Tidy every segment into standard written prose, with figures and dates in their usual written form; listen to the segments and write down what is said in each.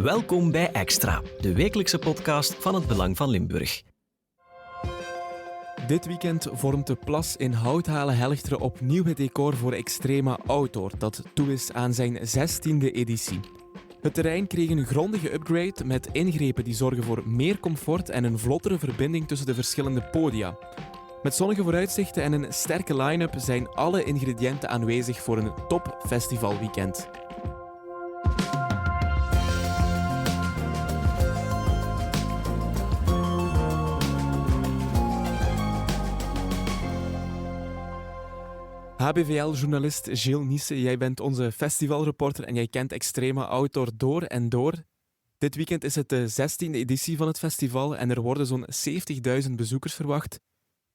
Welkom bij Extra, de wekelijkse podcast van het Belang van Limburg. Dit weekend vormt de plas in Houthalen-Helchteren opnieuw het decor voor Extrema Outdoor, dat toe is aan zijn 16e editie. Het terrein kreeg een grondige upgrade met ingrepen die zorgen voor meer comfort en een vlottere verbinding tussen de verschillende podia. Met zonnige vooruitzichten en een sterke line-up zijn alle ingrediënten aanwezig voor een top festivalweekend. HBVL-journalist Gilles Niesse, jij bent onze festivalreporter en jij kent Extrema Outdoor door en door. Dit weekend is het de 16e editie van het festival en er worden zo'n 70.000 bezoekers verwacht.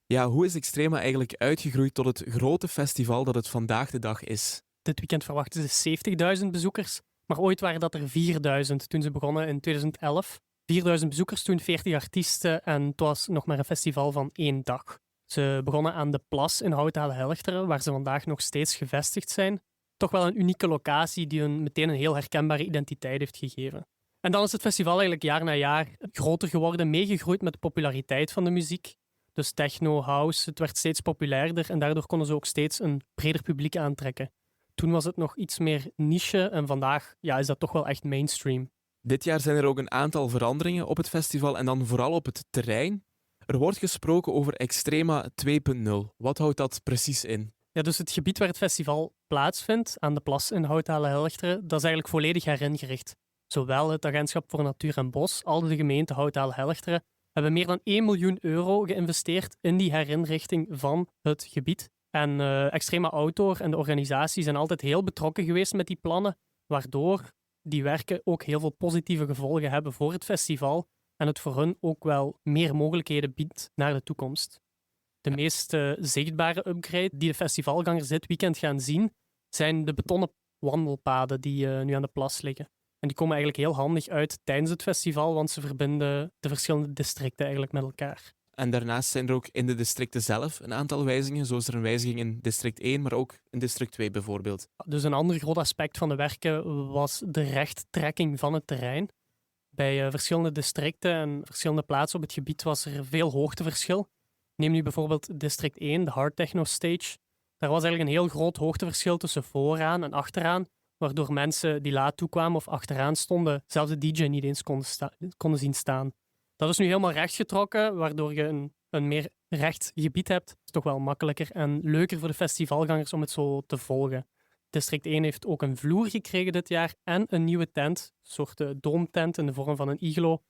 Ja, hoe is Extrema eigenlijk uitgegroeid tot het grote festival dat het vandaag de dag is? Dit weekend verwachten ze 70.000 bezoekers, maar ooit waren dat er 4.000 toen ze begonnen in 2011. 4.000 bezoekers toen, 40 artiesten en het was nog maar een festival van 1 dag. Ze begonnen aan de Plas in Houthalen-Helchteren, waar ze vandaag nog steeds gevestigd zijn. Toch wel een unieke locatie die hun meteen een heel herkenbare identiteit heeft gegeven. En dan is het festival eigenlijk jaar na jaar groter geworden, meegegroeid met de populariteit van de muziek. Dus techno, house, het werd steeds populairder en daardoor konden ze ook steeds een breder publiek aantrekken. Toen was het nog iets meer niche en vandaag is dat toch wel echt mainstream. Dit jaar zijn er ook een aantal veranderingen op het festival en dan vooral op het terrein. Er wordt gesproken over Extrema 2.0. Wat houdt dat precies in? Ja, dus het gebied waar het festival plaatsvindt, aan de Plas in Houthalen-Helchteren, dat is eigenlijk volledig heringericht. Zowel het Agentschap voor Natuur en Bos als de gemeente Houthalen-Helchteren hebben meer dan 1 miljoen euro geïnvesteerd in die herinrichting van het gebied. En Extrema Outdoor en de organisatie zijn altijd heel betrokken geweest met die plannen, waardoor die werken ook heel veel positieve gevolgen hebben voor het festival en het voor hun ook wel meer mogelijkheden biedt naar de toekomst. De meest zichtbare upgrade die de festivalgangers dit weekend gaan zien, zijn de betonnen wandelpaden die nu aan de Plas liggen. En die komen eigenlijk heel handig uit tijdens het festival, want ze verbinden de verschillende districten eigenlijk met elkaar. En daarnaast zijn er ook in de districten zelf een aantal wijzigingen. Zo is er een wijziging in district 1, maar ook in district 2 bijvoorbeeld. Dus een ander groot aspect van de werken was de rechttrekking van het terrein. Bij verschillende districten en verschillende plaatsen op het gebied was er veel hoogteverschil. Neem nu bijvoorbeeld district 1, de Hard Techno Stage. Daar was eigenlijk een heel groot hoogteverschil tussen vooraan en achteraan, waardoor mensen die laat toekwamen of achteraan stonden, zelfs de DJ niet eens konden zien staan. Dat is nu helemaal rechtgetrokken, waardoor je een meer recht gebied hebt. Dat is toch wel makkelijker en leuker voor de festivalgangers om het zo te volgen. District 1 heeft ook een vloer gekregen dit jaar en een nieuwe tent, een soort doomtent in de vorm van een iglo.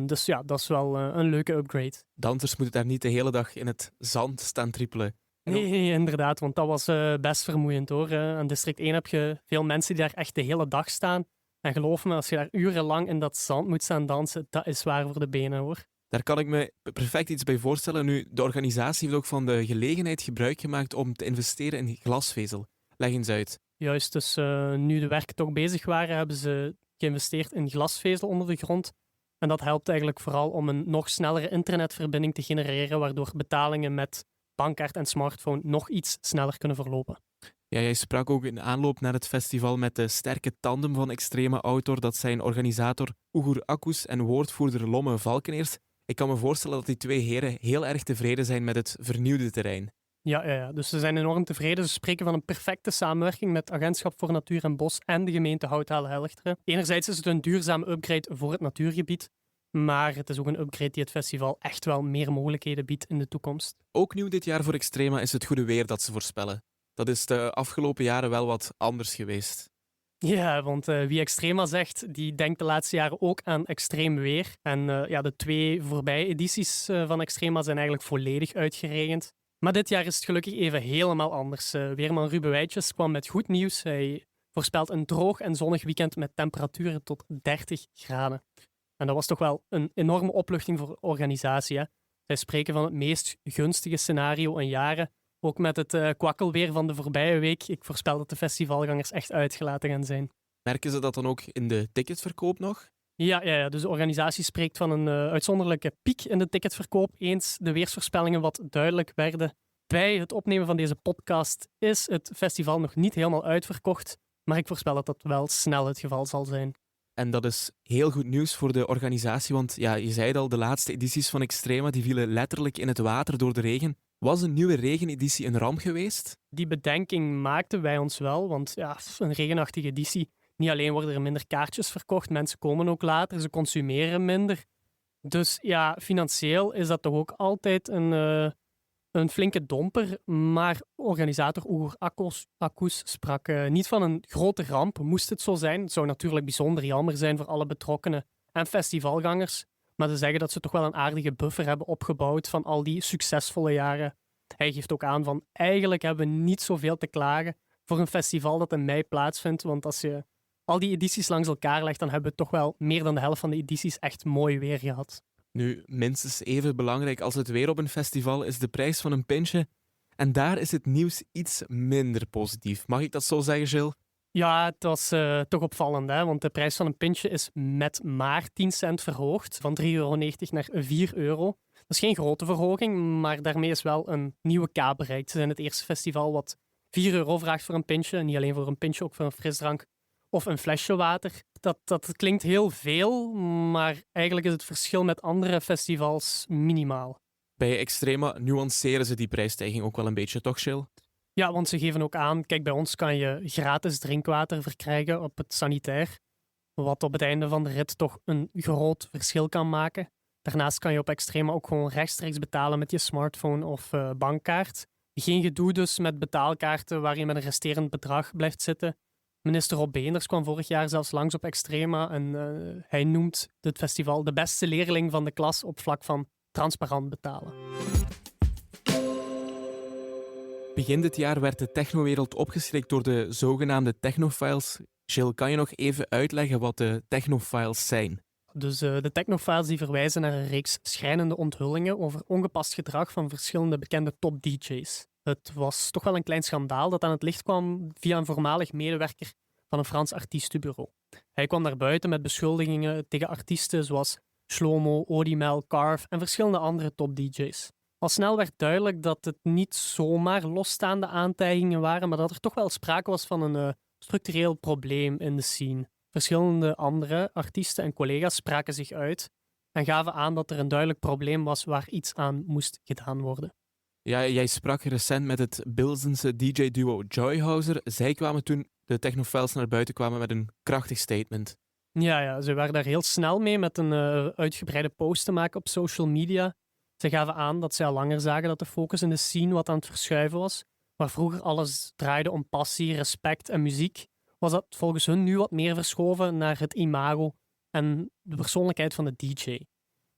Dus ja, dat is wel een leuke upgrade. Dansers moeten daar niet de hele dag in het zand staan trippelen. Nee, inderdaad, want dat was best vermoeiend hoor. Aan District 1 heb je veel mensen die daar echt de hele dag staan. En geloof me, als je daar urenlang in dat zand moet staan dansen, dat is zwaar voor de benen hoor. Daar kan ik me perfect iets bij voorstellen. Nu, de organisatie heeft ook van de gelegenheid gebruik gemaakt om te investeren in glasvezel. Leg eens uit. Juist, dus nu de werken toch bezig waren, hebben ze geïnvesteerd in glasvezel onder de grond. En dat helpt eigenlijk vooral om een nog snellere internetverbinding te genereren, waardoor betalingen met bankkaart en smartphone nog iets sneller kunnen verlopen. Ja, jij sprak ook in aanloop naar het festival met de sterke tandem van Extrema Outdoor. Dat zijn organisator Ugur Akkus en woordvoerder Lomme Valkeneers. Ik kan me voorstellen dat die twee heren heel erg tevreden zijn met het vernieuwde terrein. Ja, dus ze zijn enorm tevreden. Ze spreken van een perfecte samenwerking met het Agentschap voor Natuur en Bos en de gemeente Houthalen-Helchteren. Enerzijds is het een duurzame upgrade voor het natuurgebied, maar het is ook een upgrade die het festival echt wel meer mogelijkheden biedt in de toekomst. Ook nieuw dit jaar voor Extrema is het goede weer dat ze voorspellen. Dat is de afgelopen jaren wel wat anders geweest. Ja, want wie Extrema zegt, die denkt de laatste jaren ook aan extreem weer. En de 2 voorbije edities van Extrema zijn eigenlijk volledig uitgeregend. Maar dit jaar is het gelukkig even helemaal anders. Weerman Ruben Wijtjes kwam met goed nieuws. Hij voorspelt een droog en zonnig weekend met temperaturen tot 30 graden. En dat was toch wel een enorme opluchting voor de organisatie. Hè? Zij spreken van het meest gunstige scenario in jaren. Ook met het kwakkelweer van de voorbije week. Ik voorspel dat de festivalgangers echt uitgelaten gaan zijn. Merken ze dat dan ook in de ticketverkoop nog? Ja, dus de organisatie spreekt van een uitzonderlijke piek in de ticketverkoop eens de weersvoorspellingen wat duidelijk werden. Bij het opnemen van deze podcast is het festival nog niet helemaal uitverkocht, maar ik voorspel dat dat wel snel het geval zal zijn. En dat is heel goed nieuws voor de organisatie, want ja, je zei het al, de laatste edities van Extrema die vielen letterlijk in het water door de regen. Was een nieuwe regeneditie een ramp geweest? Die bedenking maakten wij ons wel, want ja, een regenachtige editie, niet alleen worden er minder kaartjes verkocht, mensen komen ook later, ze consumeren minder. Dus ja, financieel is dat toch ook altijd een flinke domper, maar organisator Oegur Akkoes sprak niet van een grote ramp, moest het zo zijn. Het zou natuurlijk bijzonder jammer zijn voor alle betrokkenen en festivalgangers, maar ze zeggen dat ze toch wel een aardige buffer hebben opgebouwd van al die succesvolle jaren. Hij geeft ook aan van eigenlijk hebben we niet zoveel te klagen voor een festival dat in mei plaatsvindt, want als je al die edities langs elkaar legt, dan hebben we toch wel meer dan de helft van de edities echt mooi weer gehad. Nu, minstens even belangrijk als het weer op een festival is de prijs van een pintje. En daar is het nieuws iets minder positief. Mag ik dat zo zeggen, Gilles? Ja, het was toch opvallend, hè? Want de prijs van een pintje is met maar 10 cent verhoogd, van €3,90 naar €4. Dat is geen grote verhoging, maar daarmee is wel een nieuwe kaap bereikt. Ze zijn het eerste festival wat €4 vraagt voor een pintje. Niet alleen voor een pintje, ook voor een frisdrank of een flesje water. Dat klinkt heel veel, maar eigenlijk is het verschil met andere festivals minimaal. Bij Extrema nuanceren ze die prijsstijging ook wel een beetje, toch, Gilles? Ja, want ze geven ook aan, kijk, bij ons kan je gratis drinkwater verkrijgen op het sanitair, wat op het einde van de rit toch een groot verschil kan maken. Daarnaast kan je op Extrema ook gewoon rechtstreeks betalen met je smartphone of bankkaart. Geen gedoe dus met betaalkaarten waar je met een resterend bedrag blijft zitten. Minister Rob Beenders kwam vorig jaar zelfs langs op Extrema en hij noemt dit festival de beste leerling van de klas op vlak van transparant betalen. Begin dit jaar werd de technowereld opgeschrikt door de zogenaamde technofiles. Gilles, kan je nog even uitleggen wat de technofiles zijn? Dus de technofiles die verwijzen naar een reeks schrijnende onthullingen over ongepast gedrag van verschillende bekende top-DJ's. Het was toch wel een klein schandaal dat aan het licht kwam via een voormalig medewerker van een Frans artiestenbureau. Hij kwam naar buiten met beschuldigingen tegen artiesten zoals Shlomo, Odimel, Carve en verschillende andere top-DJ's. Al snel werd duidelijk dat het niet zomaar losstaande aantijgingen waren, maar dat er toch wel sprake was van een structureel probleem in de scene. Verschillende andere artiesten en collega's spraken zich uit en gaven aan dat er een duidelijk probleem was waar iets aan moest gedaan worden. Ja, jij sprak recent met het Bilzense DJ-duo Joyhouser. Zij kwamen toen de technofiles naar buiten kwamen met een krachtig statement. Ja, ze waren daar heel snel mee met een uitgebreide post te maken op social media. Ze gaven aan dat zij al langer zagen dat de focus in de scene wat aan het verschuiven was. Waar vroeger alles draaide om passie, respect en muziek, was dat volgens hun nu wat meer verschoven naar het imago en de persoonlijkheid van de DJ.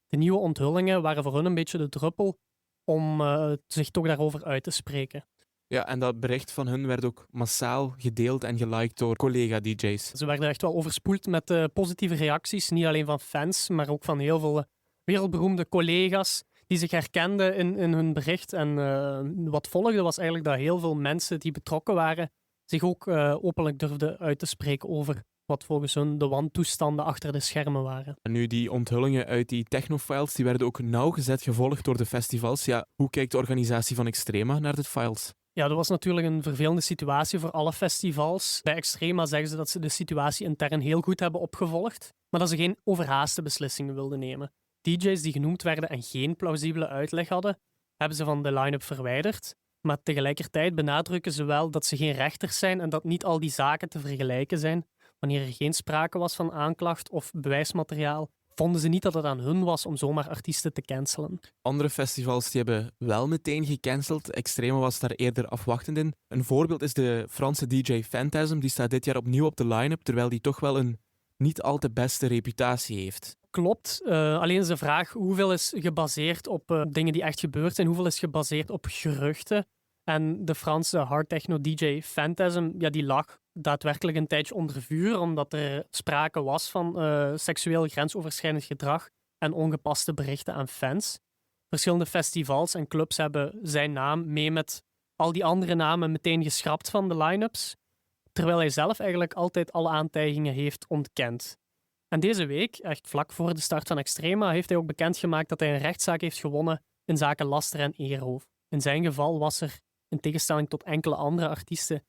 De nieuwe onthullingen waren voor hun een beetje de druppel om zich toch daarover uit te spreken. Ja, en dat bericht van hun werd ook massaal gedeeld en geliked door collega-DJ's. Ze werden echt wel overspoeld met positieve reacties, niet alleen van fans, maar ook van heel veel wereldberoemde collega's die zich herkenden in hun bericht. En wat volgde was eigenlijk dat heel veel mensen die betrokken waren zich ook openlijk durfden uit te spreken over wat volgens hun de wantoestanden achter de schermen waren. En nu, die onthullingen uit die technofiles, die werden ook nauwgezet gevolgd door de festivals. Ja, hoe kijkt de organisatie van Extrema naar de files? Ja, dat was natuurlijk een vervelende situatie voor alle festivals. Bij Extrema zeggen ze dat ze de situatie intern heel goed hebben opgevolgd, maar dat ze geen overhaaste beslissingen wilden nemen. DJ's die genoemd werden en geen plausibele uitleg hadden, hebben ze van de line-up verwijderd. Maar tegelijkertijd benadrukken ze wel dat ze geen rechters zijn en dat niet al die zaken te vergelijken zijn. Wanneer er geen sprake was van aanklacht of bewijsmateriaal, vonden ze niet dat het aan hun was om zomaar artiesten te cancelen. Andere festivals die hebben wel meteen gecanceld. Extrema was daar eerder afwachtend in. Een voorbeeld is de Franse DJ Phantasm. Die staat dit jaar opnieuw op de line-up, terwijl die toch wel een niet al te beste reputatie heeft. Klopt. Alleen is de vraag hoeveel is gebaseerd op dingen die echt gebeurd zijn, hoeveel is gebaseerd op geruchten. En de Franse hardtechno DJ Phantasm, ja, die lag daadwerkelijk een tijdje onder vuur, omdat er sprake was van seksueel grensoverschrijdend gedrag en ongepaste berichten aan fans. Verschillende festivals en clubs hebben zijn naam mee met al die andere namen meteen geschrapt van de line-ups, terwijl hij zelf eigenlijk altijd alle aantijgingen heeft ontkend. En deze week, echt vlak voor de start van Extrema, heeft hij ook bekendgemaakt dat hij een rechtszaak heeft gewonnen in zaken laster en eerroof. In zijn geval was er, in tegenstelling tot enkele andere artiesten,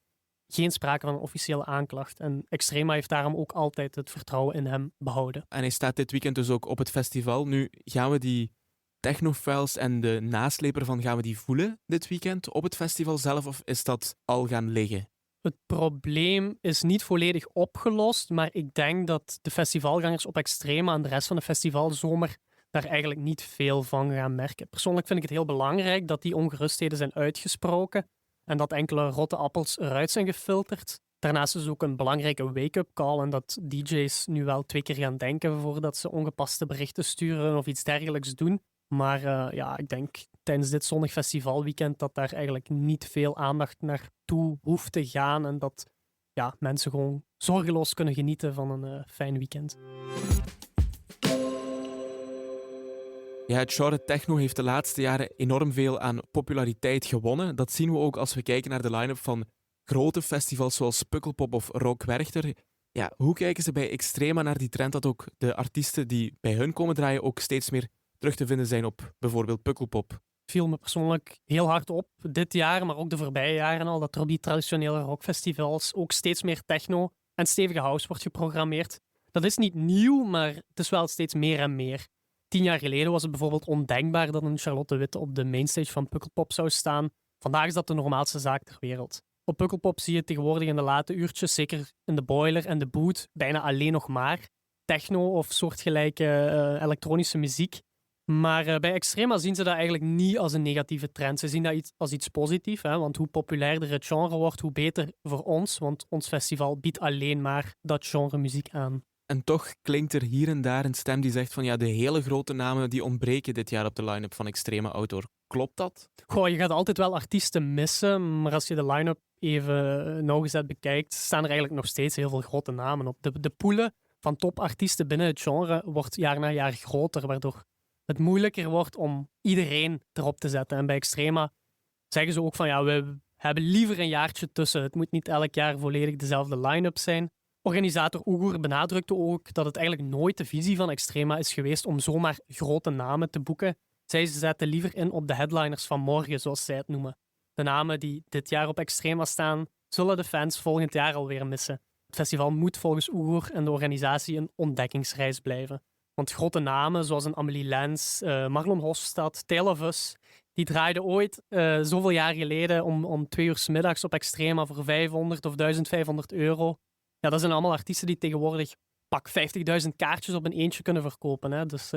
geen sprake van een officiële aanklacht. En Extrema heeft daarom ook altijd het vertrouwen in hem behouden. En hij staat dit weekend dus ook op het festival. Nu gaan we die technofiles en de nasleep ervan, gaan we die voelen dit weekend op het festival zelf, of is dat al gaan liggen? Het probleem is niet volledig opgelost, maar ik denk dat de festivalgangers op Extrema en de rest van de festivalzomer daar eigenlijk niet veel van gaan merken. Persoonlijk vind ik het heel belangrijk dat die ongerustheden zijn uitgesproken en dat enkele rotte appels eruit zijn gefilterd. Daarnaast is het ook een belangrijke wake-up call en dat DJ's nu wel 2 keer gaan denken voordat ze ongepaste berichten sturen of iets dergelijks doen. Maar ik denk tijdens dit zonnig festivalweekend dat daar eigenlijk niet veel aandacht naartoe hoeft te gaan en dat mensen gewoon zorgeloos kunnen genieten van een fijn weekend. Ja, het genre techno heeft de laatste jaren enorm veel aan populariteit gewonnen. Dat zien we ook als we kijken naar de line-up van grote festivals zoals Pukkelpop of Rock Werchter. Ja, hoe kijken ze bij Extrema naar die trend dat ook de artiesten die bij hun komen draaien ook steeds meer terug te vinden zijn op bijvoorbeeld Pukkelpop? Viel me persoonlijk heel hard op dit jaar, maar ook de voorbije jaren al, dat er op die traditionele rockfestivals ook steeds meer techno en stevige house wordt geprogrammeerd. Dat is niet nieuw, maar het is wel steeds meer en meer. 10 jaar geleden was het bijvoorbeeld ondenkbaar dat een Charlotte Witte op de mainstage van Pukkelpop zou staan. Vandaag is dat de normaalste zaak ter wereld. Op Pukkelpop zie je tegenwoordig in de late uurtjes, zeker in de boiler en de boot, bijna alleen nog maar techno of soortgelijke elektronische muziek. Maar bij Extrema zien ze dat eigenlijk niet als een negatieve trend. Ze zien dat als iets positiefs, want hoe populairder het genre wordt, hoe beter voor ons, want ons festival biedt alleen maar dat genre muziek aan. En toch klinkt er hier en daar een stem die zegt van ja, de hele grote namen die ontbreken dit jaar op de line-up van Extrema Outdoor. Klopt dat? Goh, je gaat altijd wel artiesten missen, maar als je de line-up even nauwgezet bekijkt, staan er eigenlijk nog steeds heel veel grote namen op. De poelen van topartiesten binnen het genre wordt jaar na jaar groter, waardoor het moeilijker wordt om iedereen erop te zetten. En bij Extrema zeggen ze ook van ja, we hebben liever een jaartje tussen. Het moet niet elk jaar volledig dezelfde line-up zijn. Organisator Oegoer benadrukte ook dat het eigenlijk nooit de visie van Extrema is geweest om zomaar grote namen te boeken. Zij zetten liever in op de headliners van morgen, zoals zij het noemen. De namen die dit jaar op Extrema staan, zullen de fans volgend jaar alweer missen. Het festival moet volgens Oegoer en de organisatie een ontdekkingsreis blijven. Want grote namen zoals een Amelie Lens, Marlon Hofstad, Tale of Us, die draaiden ooit zoveel jaar geleden om 2 uur 's middags op Extrema voor 500 of 1500 euro. Ja, dat zijn allemaal artiesten die tegenwoordig pak 50.000 kaartjes op een eentje kunnen verkopen. Hè. Dus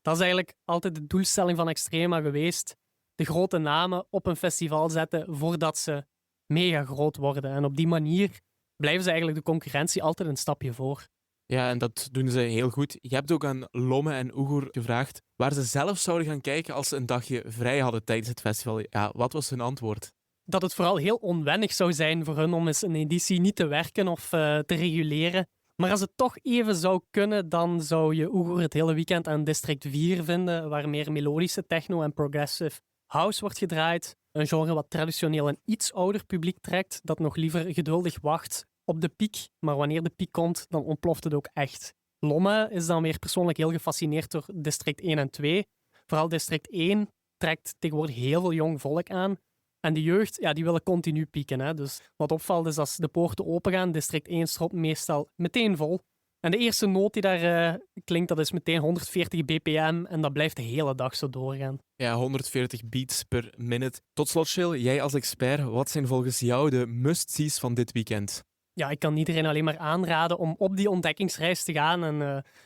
dat is eigenlijk altijd de doelstelling van Extrema geweest. De grote namen op een festival zetten voordat ze mega groot worden. En op die manier blijven ze eigenlijk de concurrentie altijd een stapje voor. Ja, en dat doen ze heel goed. Je hebt ook aan Lomme en Oegoer gevraagd waar ze zelf zouden gaan kijken als ze een dagje vrij hadden tijdens het festival. Ja, wat was hun antwoord? Dat het vooral heel onwennig zou zijn voor hun om eens een editie niet te werken of te reguleren. Maar als het toch even zou kunnen, dan zou je Oegoer het hele weekend aan District 4 vinden, waar meer melodische techno en progressive house wordt gedraaid. Een genre wat traditioneel een iets ouder publiek trekt, dat nog liever geduldig wacht op de piek. Maar wanneer de piek komt, dan ontploft het ook echt. Lomme is dan weer persoonlijk heel gefascineerd door District 1 en 2. Vooral District 1 trekt tegenwoordig heel veel jong volk aan. En de jeugd, ja, die willen continu pieken. Hè. Dus wat opvalt is als de poorten opengaan, District 1 stroomt meestal meteen vol. En de eerste noot die daar klinkt, dat is meteen 140 bpm en dat blijft de hele dag zo doorgaan. Ja, 140 beats per minute. Tot slot, Jill, jij als expert, wat zijn volgens jou de must-sees van dit weekend? Ja, ik kan iedereen alleen maar aanraden om op die ontdekkingsreis te gaan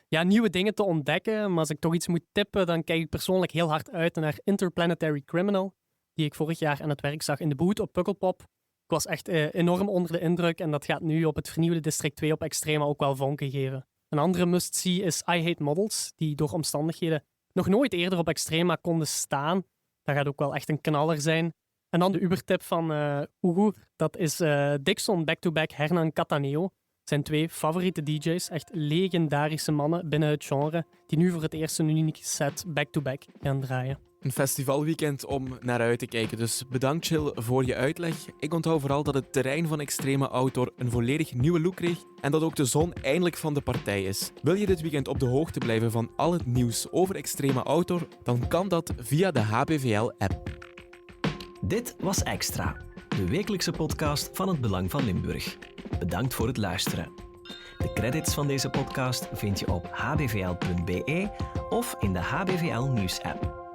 en nieuwe dingen te ontdekken. Maar als ik toch iets moet tippen, dan kijk ik persoonlijk heel hard uit naar Interplanetary Criminal, die ik vorig jaar aan het werk zag in de boot op Pukkelpop. Ik was echt enorm onder de indruk en dat gaat nu op het vernieuwde District 2 op Extrema ook wel vonken geven. Een andere must-see is I Hate Models, die door omstandigheden nog nooit eerder op Extrema konden staan. Dat gaat ook wel echt een knaller zijn. En dan de Uber-tip van Oegoer, dat is Dixon back-to-back Hernan Cataneo. Zijn 2 favoriete DJ's, echt legendarische mannen binnen het genre, die nu voor het eerst een unieke set back-to-back gaan draaien. Een festivalweekend om naar uit te kijken, dus bedankt Jill voor je uitleg. Ik onthoud vooral dat het terrein van Extrema Outdoor een volledig nieuwe look kreeg en dat ook de zon eindelijk van de partij is. Wil je dit weekend op de hoogte blijven van al het nieuws over Extrema Outdoor, dan kan dat via de HBVL-app. Dit was Extra. de wekelijkse podcast van het Belang van Limburg. Bedankt voor het luisteren. De credits van deze podcast vind je op hbvl.be of in de HBVL Nieuws app.